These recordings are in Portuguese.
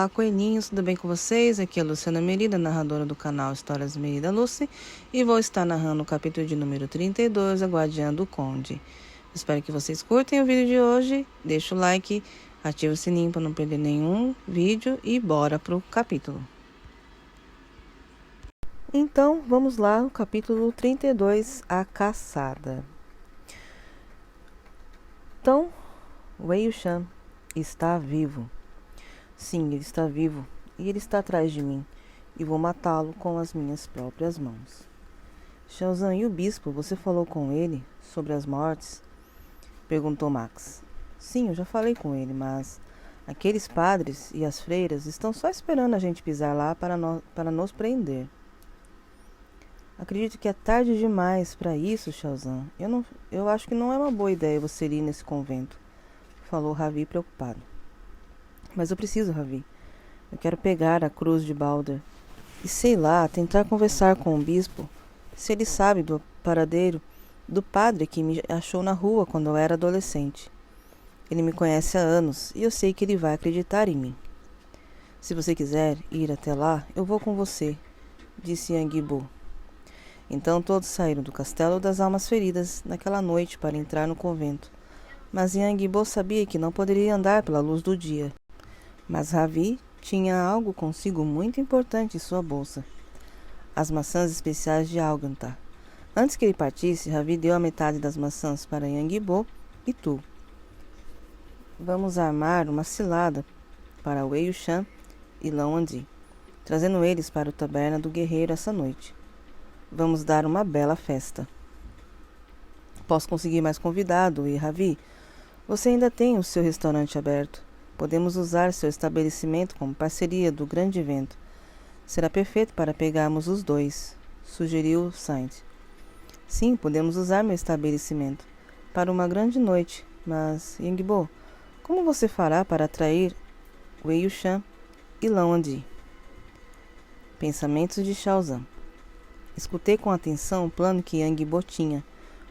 Olá, coelhinhos, tudo bem com vocês? Aqui é a Luciana Merida, narradora do canal Histórias Merida Lucy, e vou estar narrando o capítulo de número 32, A Guardiã do Conde. Espero que vocês curtem o vídeo de hoje, deixa o like, ativa o sininho para não perder nenhum vídeo e bora pro capítulo. Então, vamos lá, o capítulo 32, A Caçada. Então, Wei Wuxian está vivo. Sim, ele está vivo e ele está atrás de mim e vou matá-lo com as minhas próprias mãos. Xiaozan, e o bispo, você falou com ele sobre as mortes? Perguntou Max. Sim, eu já falei com ele, mas aqueles padres e as freiras estão só esperando a gente pisar lá para nos prender. Acredito que é tarde demais para isso, Xiaozan. Eu acho que não é uma boa ideia você ir nesse convento, falou Ravi preocupado. Mas eu preciso, Ravi. Eu quero pegar a cruz de Balder e, sei lá, tentar conversar com o bispo, se ele sabe do paradeiro do padre que me achou na rua quando eu era adolescente. Ele me conhece há anos e eu sei que ele vai acreditar em mim. Se você quiser ir até lá, eu vou com você, disse Yangibo. Então todos saíram do Castelo das Almas Feridas naquela noite para entrar no convento. Mas Yangibo sabia que não poderia andar pela luz do dia. Mas Ravi tinha algo consigo muito importante em sua bolsa. As maçãs especiais de Algantar. Antes que ele partisse, Ravi deu a metade das maçãs para Yangibo e Tu. Vamos armar uma cilada para Wei Wuxian e Lan Wangji, trazendo eles para a taberna do guerreiro essa noite. Vamos dar uma bela festa. Posso conseguir mais convidado e Ravi, você ainda tem o seu restaurante aberto. Podemos usar seu estabelecimento como parceria do grande evento. Será perfeito para pegarmos os dois, sugeriu Saint. Sim, podemos usar meu estabelecimento para uma grande noite, mas, Yangibo, como você fará para atrair Wei Wuxian e Lan Wangji? Pensamentos de Xiaozan. Escutei com atenção o plano que Yangibo tinha.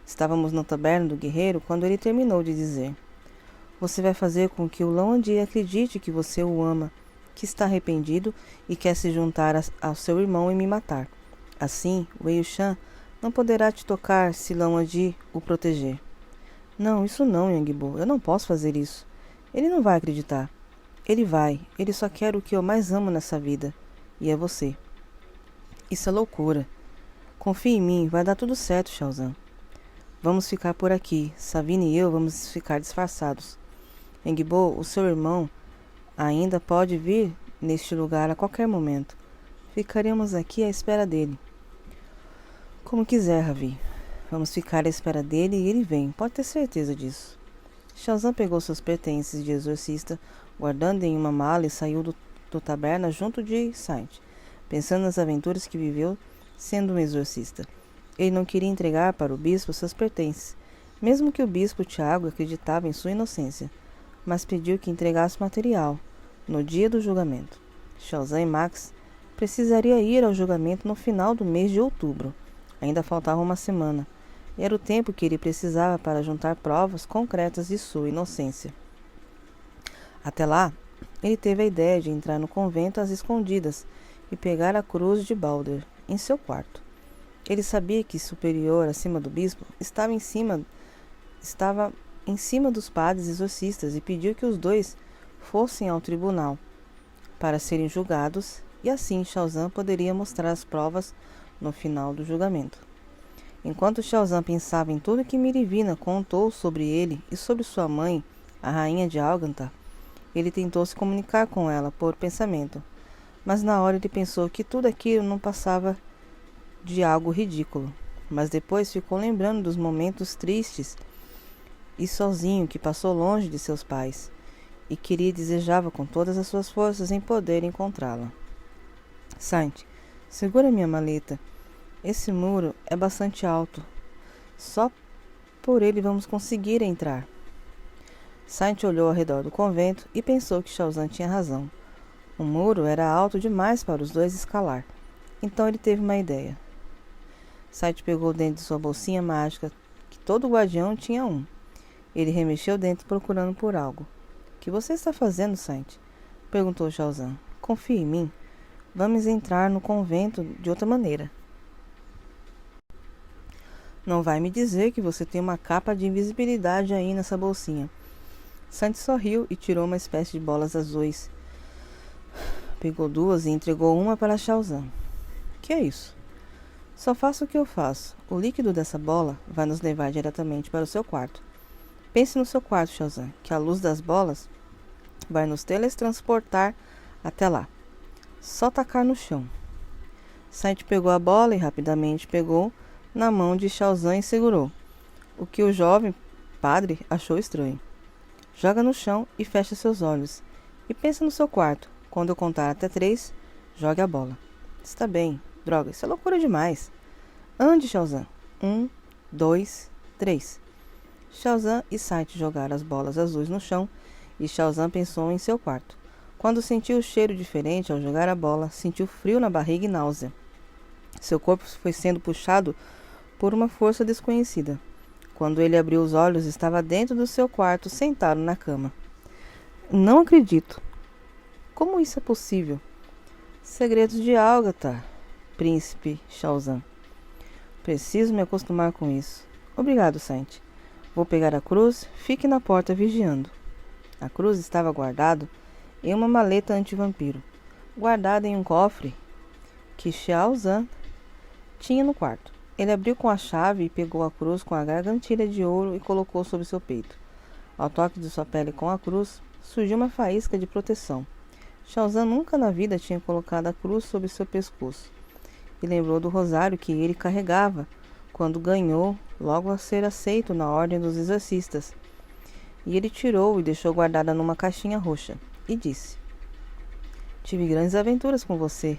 Estávamos na taberna do guerreiro quando ele terminou de dizer: você vai fazer com que o Lan Wangji acredite que você o ama, que está arrependido e quer se juntar ao seu irmão e me matar. Assim, Wei Wuxian não poderá te tocar se Lan Wangji o proteger. Não, isso não, Yangibo. Eu não posso fazer isso. Ele não vai acreditar. Ele vai. Ele só quer o que eu mais amo nessa vida. E é você. Isso é loucura. Confie em mim. Vai dar tudo certo, Xiaozan. Vamos ficar por aqui. Savine e eu vamos ficar disfarçados. Yangibo, o seu irmão ainda pode vir neste lugar a qualquer momento. Ficaremos aqui à espera dele. Como quiser, Ravi. Vamos ficar à espera dele e ele vem, pode ter certeza disso. Xiaozan pegou seus pertences de exorcista, guardando em uma mala e saiu do taberna junto de Saint, pensando nas aventuras que viveu sendo um exorcista. Ele não queria entregar para o bispo seus pertences, mesmo que o bispo Tiago acreditava em sua inocência, mas pediu que entregasse material no dia do julgamento. Xiaozan e Max precisariam ir ao julgamento no final do mês de outubro. Ainda faltava uma semana. Era o tempo que ele precisava para juntar provas concretas de sua inocência. Até lá, ele teve a ideia de entrar no convento às escondidas e pegar a cruz de Balder em seu quarto. Ele sabia que superior acima do bispo estava em cima dos padres exorcistas e pediu que os dois fossem ao tribunal para serem julgados e assim Xiaozan poderia mostrar as provas no final do julgamento. Enquanto Xiaozan pensava em tudo que Mirivina contou sobre ele e sobre sua mãe, a rainha de Algantar, ele tentou se comunicar com ela por pensamento, mas na hora ele pensou que tudo aquilo não passava de algo ridículo, mas depois ficou lembrando dos momentos tristes e sozinho que passou longe de seus pais, e queria e desejava com todas as suas forças em poder encontrá-la. Saint, segura minha maleta. Esse muro é bastante alto. Só por ele vamos conseguir entrar. Saint olhou ao redor do convento e pensou que Xiaozan tinha razão. O muro era alto demais para os dois escalar. Então ele teve uma ideia. Saint pegou dentro de sua bolsinha mágica, que todo guardião tinha um. Ele remexeu dentro procurando por algo. O que você está fazendo, Saint? Perguntou Xiaozan. Confie em mim. Vamos entrar no convento de outra maneira. Não vai me dizer que você tem uma capa de invisibilidade aí nessa bolsinha. Santi sorriu e tirou uma espécie de bolas azuis. Pegou duas e entregou uma para Xiaozan. Que é isso? Só faça o que eu faço. O líquido dessa bola vai nos levar diretamente para o seu quarto. Pense no seu quarto, Xiaozan, que a luz das bolas vai nos teletransportar até lá. Só tacar no chão. Santi pegou a bola e rapidamente pegou na mão de Xiaozan e segurou, o que o jovem padre achou estranho. Joga no chão e fecha seus olhos. E pensa no seu quarto. Quando eu contar até 3, jogue a bola. Está bem. Droga, isso é loucura demais. Ande, Xiaozan. 1, 2, 3. Xiaozan e Santi jogaram as bolas azuis no chão e Xiaozan pensou em seu quarto. Quando sentiu o cheiro diferente ao jogar a bola, sentiu frio na barriga e náusea. Seu corpo foi sendo puxado por uma força desconhecida. Quando ele abriu os olhos, estava dentro do seu quarto, sentado na cama. Não acredito. Como isso é possível? Segredos de Algata, príncipe Xiaozan. Preciso me acostumar com isso. Obrigado, Santi. Vou pegar a cruz, fique na porta vigiando. A cruz estava guardada em uma maleta anti-vampiro, guardada em um cofre que Xiaozan tinha no quarto. Ele abriu com a chave e pegou a cruz com a gargantilha de ouro e colocou sobre seu peito. Ao toque de sua pele com a cruz, surgiu uma faísca de proteção. Xiaozan nunca na vida tinha colocado a cruz sobre seu pescoço e lembrou do rosário que ele carregava quando ganhou, logo a ser aceito na ordem dos exorcistas. E ele tirou e deixou guardada numa caixinha roxa e disse: Tive grandes aventuras com você.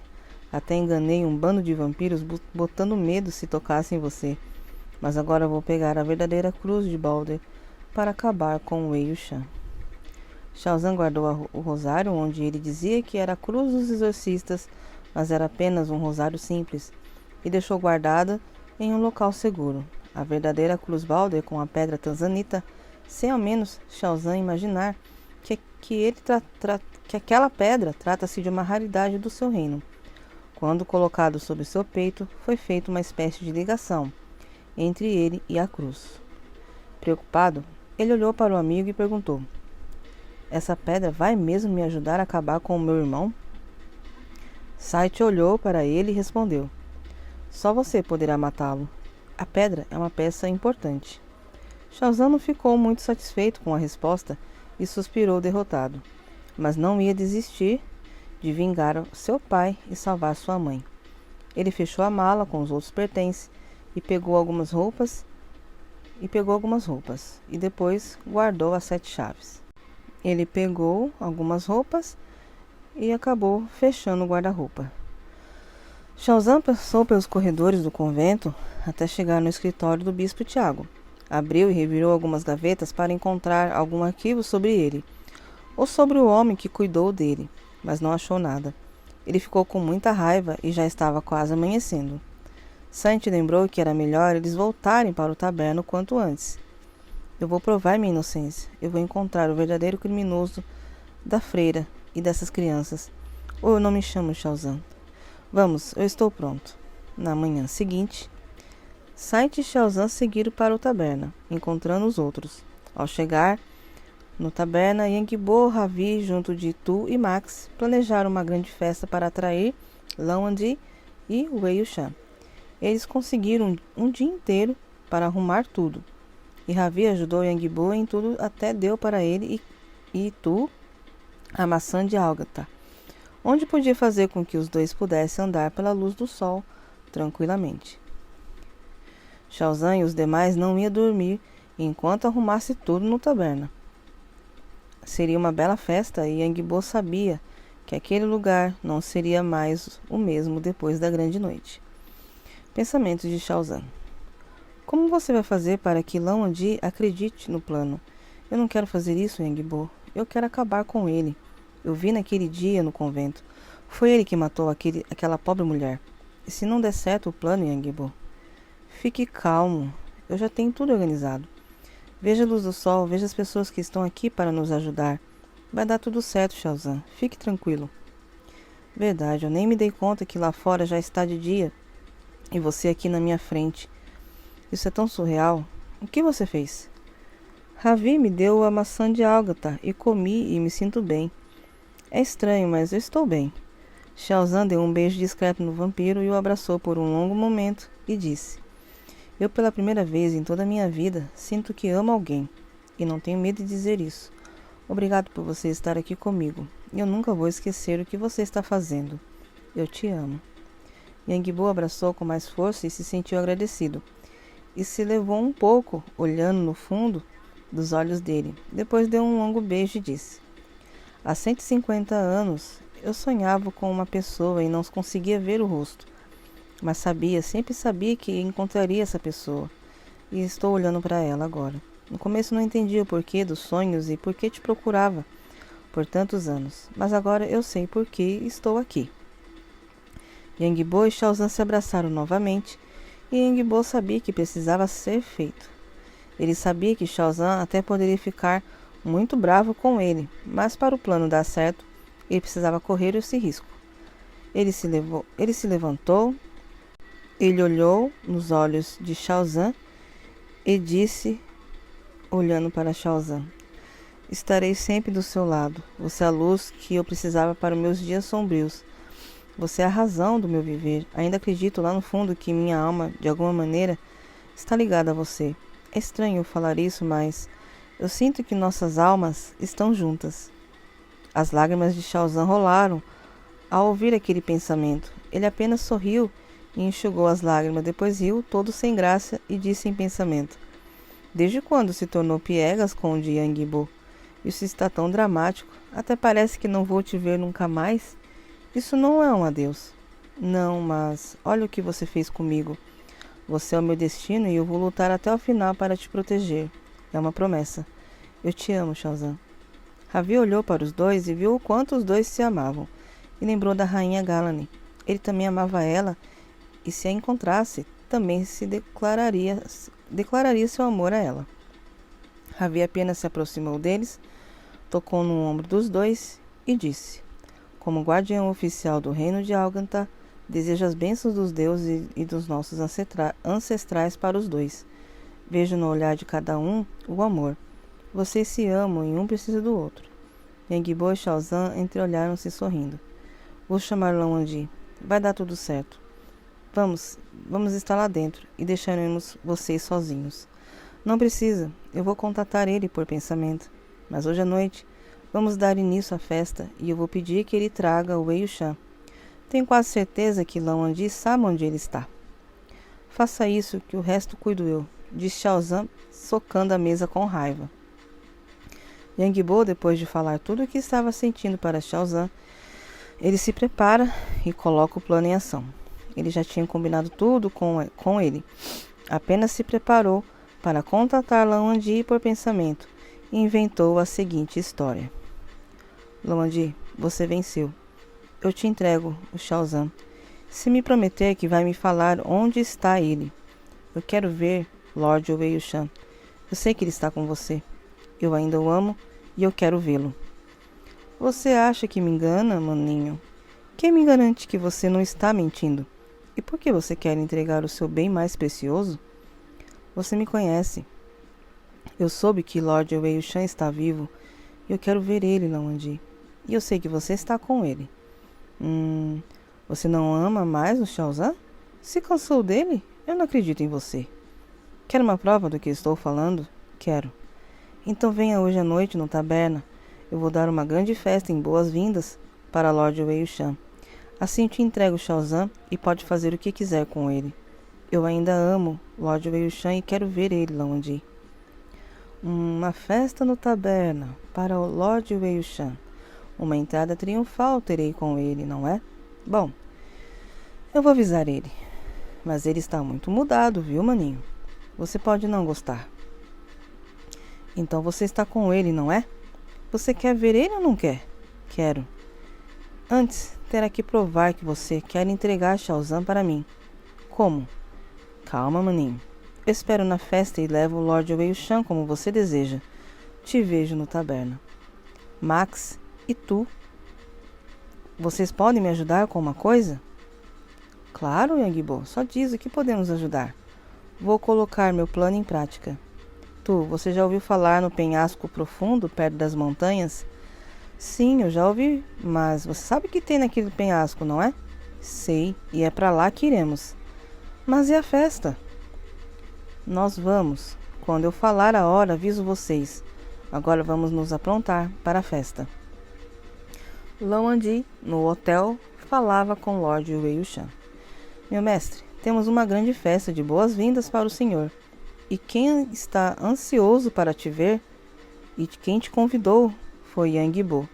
Até enganei um bando de vampiros botando medo se tocassem em você. Mas agora vou pegar a verdadeira cruz de Balder para acabar com o Wei Wuxian. Xiaozan guardou o rosário onde ele dizia que era a cruz dos exorcistas, mas era apenas um rosário simples, e deixou guardada em um local seguro. A verdadeira cruz Balder com a pedra tanzanita, sem ao menos Xiaozan imaginar que aquela pedra trata-se de uma raridade do seu reino. Quando colocado sobre seu peito, foi feita uma espécie de ligação entre ele e a cruz. Preocupado, ele olhou para o amigo e perguntou: Essa pedra vai mesmo me ajudar a acabar com o meu irmão? Santi olhou para ele e respondeu: Só você poderá matá-lo. A pedra é uma peça importante. Xiaozan não ficou muito satisfeito com a resposta e suspirou derrotado, mas não ia desistir de vingar seu pai e salvar sua mãe. Ele fechou a mala com os outros pertences e pegou algumas roupas e depois guardou as 7 chaves. Ele pegou algumas roupas e acabou fechando o guarda-roupa. Xiaozan passou pelos corredores do convento até chegar no escritório do bispo Tiago. Abriu e revirou algumas gavetas para encontrar algum arquivo sobre ele, ou sobre o homem que cuidou dele, mas não achou nada. Ele ficou com muita raiva e já estava quase amanhecendo. Santi lembrou que era melhor eles voltarem para o taberno quanto antes. Eu vou provar minha inocência. Eu vou encontrar o verdadeiro criminoso da freira e dessas crianças. Ou eu não me chamo Xiaozan. Vamos, eu estou pronto. Na manhã seguinte, Santi e Xiaozan seguiram para o taberna, encontrando os outros. Ao chegar no taberna, Yangbo, Ravi, junto de Tu e Max, planejaram uma grande festa para atrair Laondi e Wei Wuxian. Eles conseguiram um dia inteiro para arrumar tudo, e Ravi ajudou Yangbo em tudo até deu para ele e Tu a maçã de Algata, onde podia fazer com que os dois pudessem andar pela luz do sol tranquilamente. Xiaozan e os demais não iam dormir enquanto arrumasse tudo no taberna. Seria uma bela festa e Yangbo sabia que aquele lugar não seria mais o mesmo depois da grande noite. Pensamentos de Xiaozan. Como você vai fazer para que Laondi acredite no plano? Eu não quero fazer isso, Yangbo. Eu quero acabar com ele. Eu vi naquele dia no convento. Foi ele que matou aquela pobre mulher. E se não der certo o plano, Yangbo? Fique calmo. Eu já tenho tudo organizado. Veja a luz do sol, veja as pessoas que estão aqui para nos ajudar. Vai dar tudo certo, Xiaozan. Fique tranquilo. Verdade, eu nem me dei conta que lá fora já está de dia e você aqui na minha frente. Isso é tão surreal. O que você fez? Ravi me deu a maçã de Algata e comi e me sinto bem. É estranho, mas eu estou bem. Xiaozan deu um beijo discreto no vampiro e o abraçou por um longo momento e disse: Eu pela primeira vez em toda a minha vida sinto que amo alguém e não tenho medo de dizer isso. Obrigado por você estar aqui comigo. Eu nunca vou esquecer o que você está fazendo. Eu te amo. Yangbo abraçou com mais força e se sentiu agradecido. E se levou um pouco, olhando no fundo dos olhos dele. Depois deu um longo beijo e disse: Há 150 anos, eu sonhava com uma pessoa e não conseguia ver o rosto. Mas sempre sabia que encontraria essa pessoa. E estou olhando para ela agora. No começo não entendi o porquê dos sonhos e por que te procurava por tantos anos. Mas agora eu sei por que estou aqui. Yangbo e Xiaozan se abraçaram novamente e Yangbo sabia que precisava ser feito. Ele sabia que Xiaozan até poderia ficar muito bravo com ele, mas para o plano dar certo, ele precisava correr esse risco. Ele se levantou, ele olhou nos olhos de Xiaozan e disse, olhando para Xiaozan: Estarei sempre do seu lado. Você é a luz que eu precisava para os meus dias sombrios. Você é a razão do meu viver. Ainda acredito lá no fundo que minha alma, de alguma maneira, está ligada a você. É estranho eu falar isso, mas eu sinto que nossas almas estão juntas. As lágrimas de Xiaozan rolaram ao ouvir aquele pensamento. Ele apenas sorriu e enxugou as lágrimas, depois riu, todo sem graça, e disse em pensamento: Desde quando se tornou piegas com o de Yangbo? Isso está tão dramático. Até parece que não vou te ver nunca mais. Isso não é um adeus. Não, mas olha o que você fez comigo. Você é o meu destino e eu vou lutar até o final para te proteger. É uma promessa. Eu te amo, Xiaozan. Ravi olhou para os dois e viu o quanto os dois se amavam. E lembrou da rainha Galani. Ele também amava ela e se a encontrasse, também declararia seu amor a ela. Ravi apenas se aproximou deles, tocou no ombro dos dois e disse: Como guardião oficial do reino de Alganta, desejo as bênçãos dos deuses e dos nossos ancestrais para os dois. Vejo no olhar de cada um o amor. Vocês se amam e um precisa do outro. Yangbo e Xiaozan entreolharam-se sorrindo. Vou chamar Lan. Vai dar tudo certo. Vamos estar lá dentro e deixaremos vocês sozinhos. Não precisa, eu vou contatar ele por pensamento. Mas hoje à noite, vamos dar início à festa e eu vou pedir que ele traga o Wei Wuxian. Tenho quase certeza que Lan sabe onde ele está. Faça isso que o resto cuido eu, disse Xiaozan, socando a mesa com raiva. Yangbo, depois de falar tudo o que estava sentindo para Xiaozan, ele se prepara e coloca o plano em ação. Ele já tinha combinado tudo com ele. Apenas se preparou para contatar Lan por pensamento e inventou a seguinte história. Lan, você venceu. Eu te entrego o Xiaozan. Se me prometer que vai me falar onde está ele. Eu quero ver Lord Wei Wuxian. Eu sei que ele está com você. Eu ainda o amo e eu quero vê-lo. Você acha que me engana, maninho? Quem me garante que você não está mentindo? E por que você quer entregar o seu bem mais precioso? Você me conhece. Eu soube que Lord Wei Wuxian está vivo e eu quero ver ele, Lan. E eu sei que você está com ele. Você não ama mais o Xiaozan? Se cansou dele? Eu não acredito em você. Quer uma prova do que estou falando? Quero. Então venha hoje à noite no taberna. Eu vou dar uma grande festa em boas-vindas para Lord Wei Wuxian. Assim te entrego o Xiaozan e pode fazer o que quiser com ele. Eu ainda amo Lord Wei Wuxian e quero ver ele, Lan. Uma festa no taberna para o Lord Wei Wuxian. Uma entrada triunfal terei com ele, não é? Bom, eu vou avisar ele. Mas ele está muito mudado, viu, maninho? Você pode não gostar. Então você está com ele, não é? Você quer ver ele ou não quer? Quero. Antes, terá que provar que você quer entregar Xiaozan para mim. Como? Calma, maninho. Eu espero na festa e levo o Lord Wei Wuxian como você deseja. Te vejo no taberna. Max e tu. Vocês podem me ajudar com uma coisa? Claro, Yangbo, só diz o que podemos ajudar. Vou colocar meu plano em prática. Tu, você já ouviu falar no penhasco profundo perto das montanhas? Sim, eu já ouvi, mas você sabe o que tem naquele penhasco, não é? Sei, e é para lá que iremos. Mas e a festa? Nós vamos. Quando eu falar a hora, aviso vocês. Agora vamos nos aprontar para a festa. Lan Wangji, no hotel, falava com Lord Wei Wuxian. Meu mestre, temos uma grande festa de boas-vindas para o senhor. E quem está ansioso para te ver e quem te convidou foi Yangbo.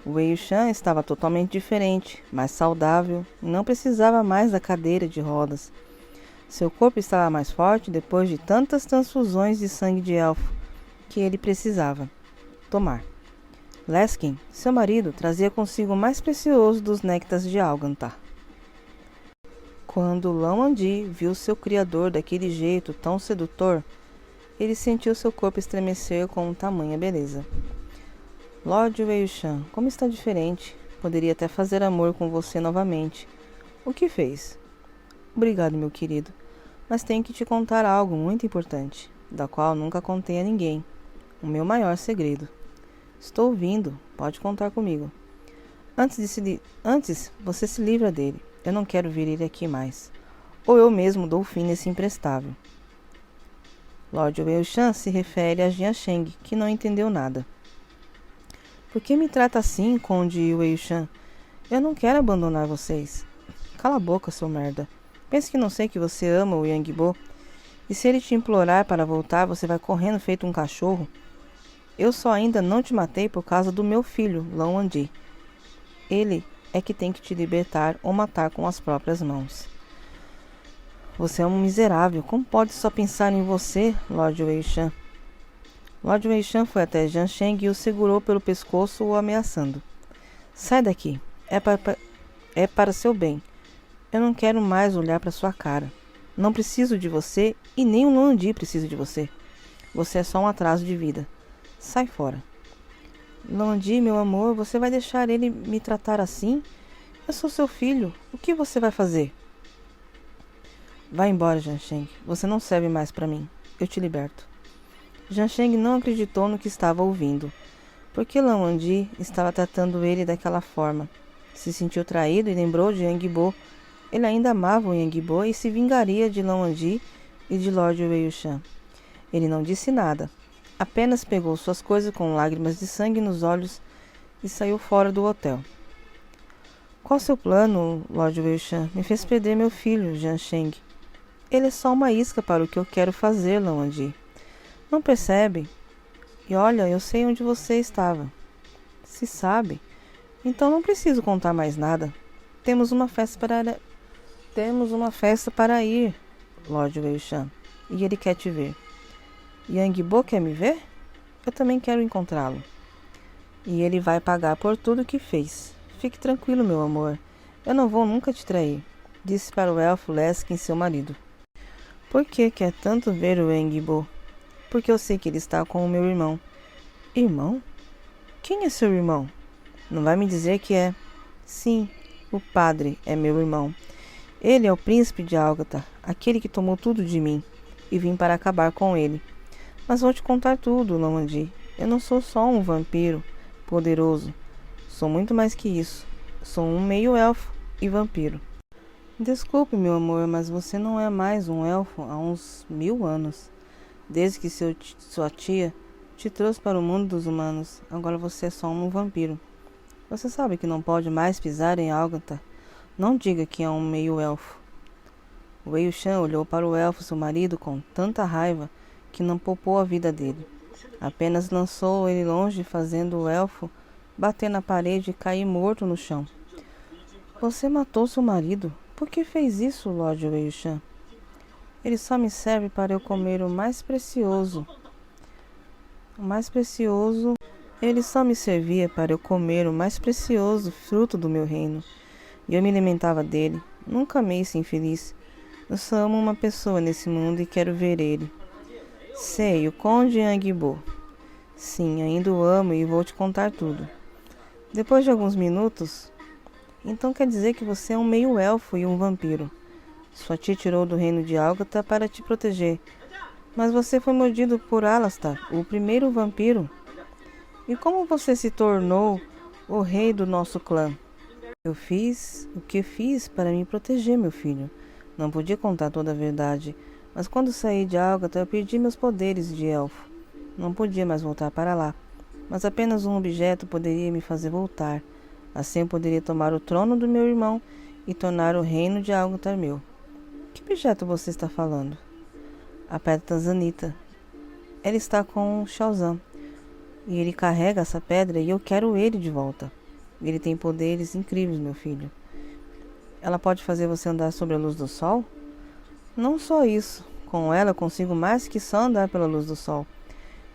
Wei Wuxian estava totalmente diferente, mais saudável e não precisava mais da cadeira de rodas. Seu corpo estava mais forte depois de tantas transfusões de sangue de elfo que ele precisava tomar. Leskin, seu marido, trazia consigo o mais precioso dos néctares de Algantar. Quando Lan Wangji viu seu criador daquele jeito tão sedutor, ele sentiu seu corpo estremecer com tamanha beleza. Lord Wei Wuxian, como está diferente. Poderia até fazer amor com você novamente. O que fez? Obrigado, meu querido. Mas tenho que te contar algo muito importante, da qual nunca contei a ninguém. O meu maior segredo. Estou ouvindo. Pode contar comigo. Antes, você se livra dele. Eu não quero ver ele aqui mais. Ou eu mesmo dou fim nesse imprestável. Lord Wei Wuxian se refere a Jian Sheng, que não entendeu nada. Por que me trata assim, Conde Wei Wuxian? Eu não quero abandonar vocês. Cala a boca, seu merda. Pense que não sei que você ama o Yangbo. E se ele te implorar para voltar, você vai correndo feito um cachorro? Eu só ainda não te matei por causa do meu filho, Lan Wangji. Ele é que tem que te libertar ou matar com as próprias mãos. Você é um miserável. Como pode só pensar em você, Lord Wei Wuxian? Lord Wei Wuxian foi até Jian Sheng e o segurou pelo pescoço, o ameaçando. Sai daqui. É para seu bem. Eu não quero mais olhar para sua cara. Não preciso de você e nem o Lan Wangji precisa de você. Você é só um atraso de vida. Sai fora. Lan Wangji, meu amor, você vai deixar ele me tratar assim? Eu sou seu filho. O que você vai fazer? Vá embora, Jian Sheng. Você não serve mais para mim. Eu te liberto. Jian Sheng não acreditou no que estava ouvindo. Por que Lan Wangji estava tratando ele daquela forma? Se sentiu traído e lembrou de Yangbo. Ele ainda amava o Yangbo e se vingaria de Lan Wangji e de Lord Wei Wuxian. Ele não disse nada. Apenas pegou suas coisas com lágrimas de sangue nos olhos e saiu fora do hotel. Qual seu plano, Lord Wei Wuxian? Me fez perder meu filho, Jian Sheng. Ele é só uma isca para o que eu quero fazer, Lan Wangji. Não percebe? E olha, eu sei onde você estava. Se sabe? Então não preciso contar mais nada. Temos uma festa para ir, Lord Wei Wuxian. E ele quer te ver. Yangbo quer me ver? Eu também quero encontrá-lo. E ele vai pagar por tudo que fez. Fique tranquilo, meu amor. Eu não vou nunca te trair, disse para o elfo Leskin, seu marido. Por que quer tanto ver o Yangbo? Porque eu sei que ele está com o meu irmão. Irmão? Quem é seu irmão? Não vai me dizer que é... Sim, o padre é meu irmão. Ele é o príncipe de Algantar, aquele que tomou tudo de mim, e vim para acabar com ele. Mas vou te contar tudo, Lan Wangji. Eu não sou só um vampiro poderoso. Sou muito mais que isso. Sou um meio-elfo e vampiro. Desculpe, meu amor, mas você não é mais um elfo há uns 1000 anos. Desde que sua tia te trouxe para o mundo dos humanos, agora você é só um vampiro. Você sabe que não pode mais pisar em Algantar. Não diga que é um meio-elfo. Wei Wuxian olhou para o elfo, seu marido, com tanta raiva que não poupou a vida dele. Apenas lançou ele longe, fazendo o elfo bater na parede e cair morto no chão. Você matou seu marido? Por que fez isso, Lord Wei Wuxian? Ele só me serve para eu comer o mais precioso. Ele só me servia para eu comer o mais precioso fruto do meu reino. E eu me alimentava dele. Nunca amei esse infeliz. Eu só amo uma pessoa nesse mundo e quero ver ele. Sei, o Conde Yangbo. Sim, ainda o amo e vou te contar tudo. Depois de alguns minutos, então quer dizer que você é um meio-elfo e um vampiro. Sua tia tirou do reino de Álgata para te proteger. Mas você foi mordido por Alastar, o primeiro vampiro. E como você se tornou o rei do nosso clã? Eu fiz o que fiz para me proteger, meu filho. Não podia contar toda a verdade, mas quando saí de Álgata eu perdi meus poderes de elfo. Não podia mais voltar para lá, mas apenas um objeto poderia me fazer voltar. Assim eu poderia tomar o trono do meu irmão e tornar o reino de Álgata meu. Que objeto você está falando? A pedra Tanzanita. Ela está com Shaozan. E ele carrega essa pedra e eu quero ele de volta. Ele tem poderes incríveis, meu filho. Ela pode fazer você andar sobre a luz do sol? Não só isso. Com ela eu consigo mais que só andar pela luz do sol.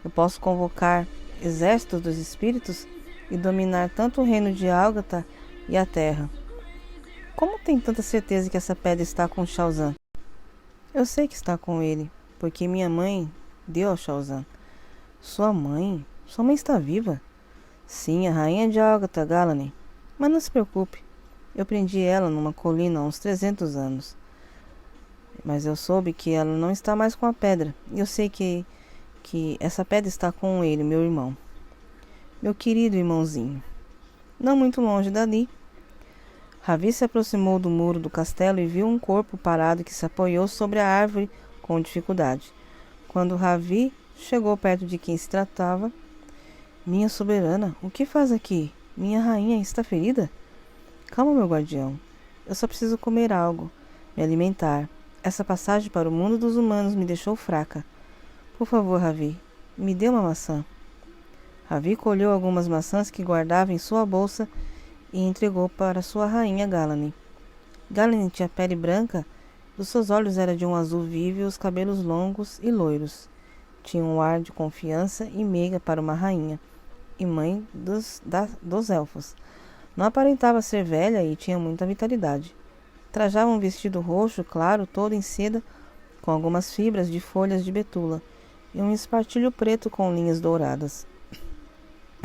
Eu posso convocar exércitos dos espíritos e dominar tanto o reino de Álgata e a terra. Como tem tanta certeza que essa pedra está com Shaozan? Eu sei que está com ele, porque minha mãe deu ao Shaozan. Sua mãe? Sua mãe está viva? Sim, a rainha de Álgata, Galanen. Mas não se preocupe. Eu prendi ela numa colina há uns 300 anos. Mas eu soube que ela não está mais com a pedra. E eu sei que essa pedra está com ele, meu irmão. Meu querido irmãozinho. Não muito longe dali. Ravi se aproximou do muro do castelo e viu um corpo parado que se apoiou sobre a árvore com dificuldade. Quando Ravi chegou perto de quem se tratava, minha soberana, o que faz aqui? Minha rainha está ferida? Calma, meu guardião. Eu só preciso comer algo, me alimentar. Essa passagem para o mundo dos humanos me deixou fraca. Por favor, Ravi, me dê uma maçã. Ravi colheu algumas maçãs que guardava em sua bolsa e entregou para sua rainha Galanen. Galanen tinha pele branca, os seus olhos eram de um azul vivo e os cabelos longos e loiros. Tinha um ar de confiança e meiga para uma rainha e mãe dos elfos. Não aparentava ser velha e tinha muita vitalidade. Trajava um vestido roxo claro, todo em seda, com algumas fibras de folhas de betula e um espartilho preto com linhas douradas.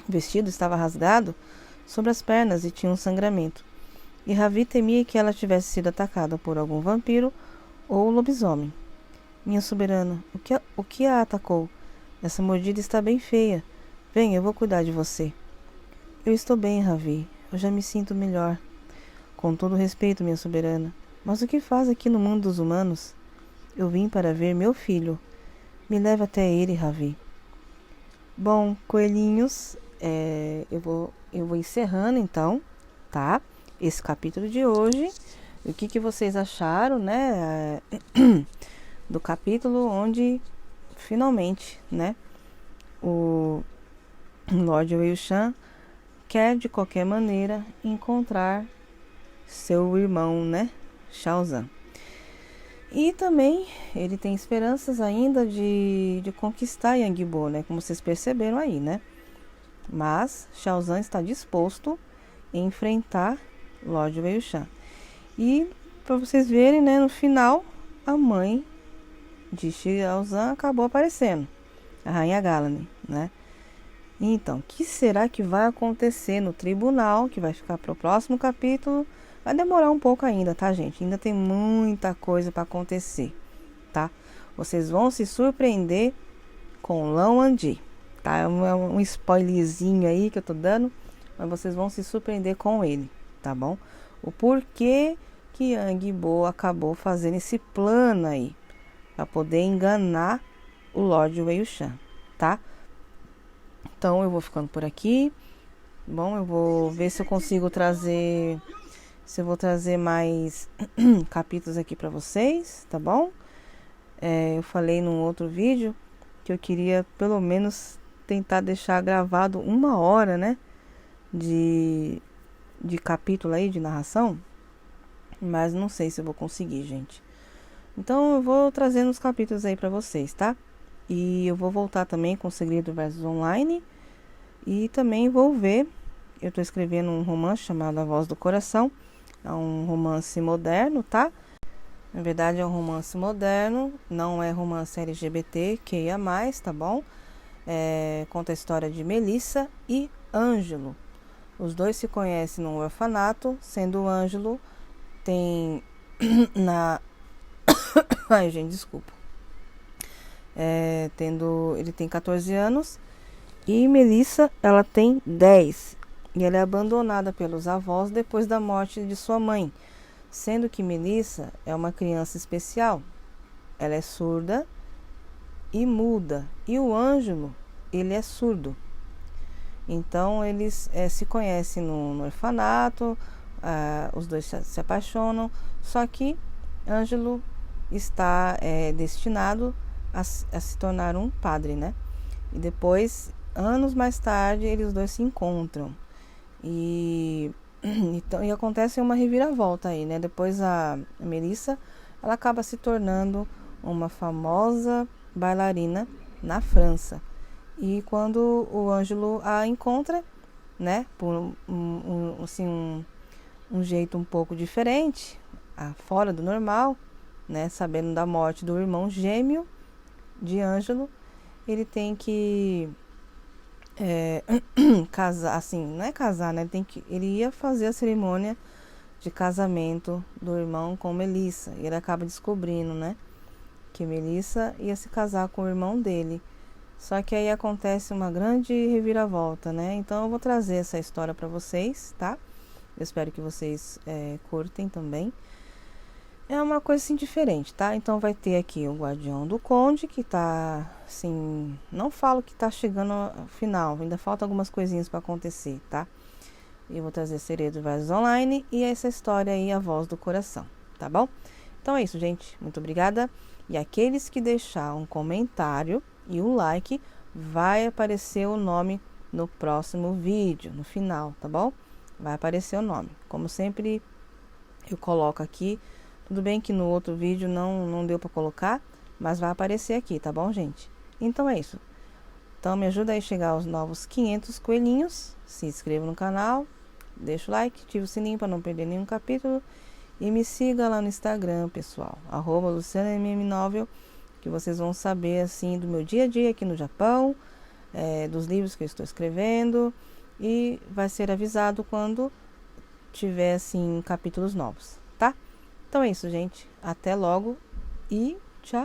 O vestido estava rasgado sobre as pernas e tinha um sangramento. E Ravi temia que ela tivesse sido atacada por algum vampiro ou lobisomem. Minha soberana, o que a atacou? Essa mordida está bem feia. Venha, eu vou cuidar de você. Eu estou bem, Ravi. Eu já me sinto melhor. Com todo respeito, minha soberana. Mas o que faz aqui no mundo dos humanos? Eu vim para ver meu filho. Me leve até ele, Ravi. Bom, coelhinhos, eu vou encerrando então, tá? Esse capítulo de hoje. O que vocês acharam, né? Do capítulo onde finalmente, né? O Lord Weishan quer de qualquer maneira encontrar seu irmão, né? Shaozan. E também ele tem esperanças ainda de conquistar Yangbo, né? Como vocês perceberam aí, né? Mas Shaozan está disposto a enfrentar Lord Weishan. E para vocês verem, né? No final, a mãe de Shaozan acabou aparecendo, a rainha Galanen, né? Então, o que será que vai acontecer no tribunal, que vai ficar para o próximo capítulo? Vai demorar um pouco ainda, tá, gente? Ainda tem muita coisa para acontecer, tá? Vocês vão se surpreender com Lan Wangji, tá? É um spoilerzinho aí que eu tô dando, mas vocês vão se surpreender com ele, tá bom? O porquê que Yangbo acabou fazendo esse plano aí, para poder enganar o Lord Weishan, tá? Então eu vou ficando por aqui. Bom, eu vou ver se eu consigo trazer, se eu vou trazer mais capítulos aqui para vocês, tá bom? Eu falei num outro vídeo que eu queria pelo menos tentar deixar gravado 1 hora, né? De capítulo aí, de narração. Mas não sei se eu vou conseguir, gente. Então eu vou trazendo os capítulos aí para vocês, tá? E eu vou voltar também com Segredo Versus Online. E também vou ver, eu tô escrevendo um romance chamado A Voz do Coração. É um romance moderno, tá? Na verdade é um romance moderno, não é romance LGBT, QIA+, tá bom? conta a história de Melissa e Ângelo. Os dois se conhecem num orfanato, sendo o Ângelo tem ai, gente, desculpa. Ele tem 14 anos e Melissa, ela tem 10. E ela é abandonada pelos avós depois da morte de sua mãe, sendo que Melissa é uma criança especial. Ela é surda e muda. E o Ângelo, ele é surdo. Então, eles se conhecem no orfanato, os dois se apaixonam, só que Ângelo está destinado a se tornar um padre, né? E depois, anos mais tarde, eles dois se encontram. Então, acontece uma reviravolta aí, né? Depois a Melissa, ela acaba se tornando uma famosa bailarina na França. E quando o Ângelo a encontra, né, por um jeito um pouco diferente, fora do normal, né, sabendo da morte do irmão gêmeo de Ângelo, ele tem que casar, assim, não é casar, né, ele ia fazer a cerimônia de casamento do irmão com Melissa, e ele acaba descobrindo, né, que Melissa ia se casar com o irmão dele. Só que aí acontece uma grande reviravolta, né? Então eu vou trazer essa história para vocês, tá? Eu espero que vocês curtem também. É uma coisa assim diferente, tá? Então vai ter aqui o Guardião do Conde, que tá assim, não falo que tá chegando ao final, ainda falta algumas coisinhas para acontecer, tá? Eu vou trazer Segredos de Vozes Online e essa história aí, A Voz do Coração, tá bom? Então é isso, gente. Muito obrigada. E aqueles que deixar um comentário e um like, vai aparecer o nome no próximo vídeo, no final, tá bom? Vai aparecer o nome. Como sempre, eu coloco aqui. Tudo bem que no outro vídeo não deu para colocar, mas vai aparecer aqui, tá bom, gente? Então é isso. Então me ajuda aí a chegar aos novos 500 coelhinhos. Se inscreva no canal, deixa o like, ativa o sininho para não perder nenhum capítulo. E me siga lá no Instagram, pessoal, @LucianaMM9, que vocês vão saber, assim, do meu dia a dia aqui no Japão, dos livros que eu estou escrevendo, e vai ser avisado quando tiver, assim, capítulos novos, tá? Então é isso, gente. Até logo e tchau!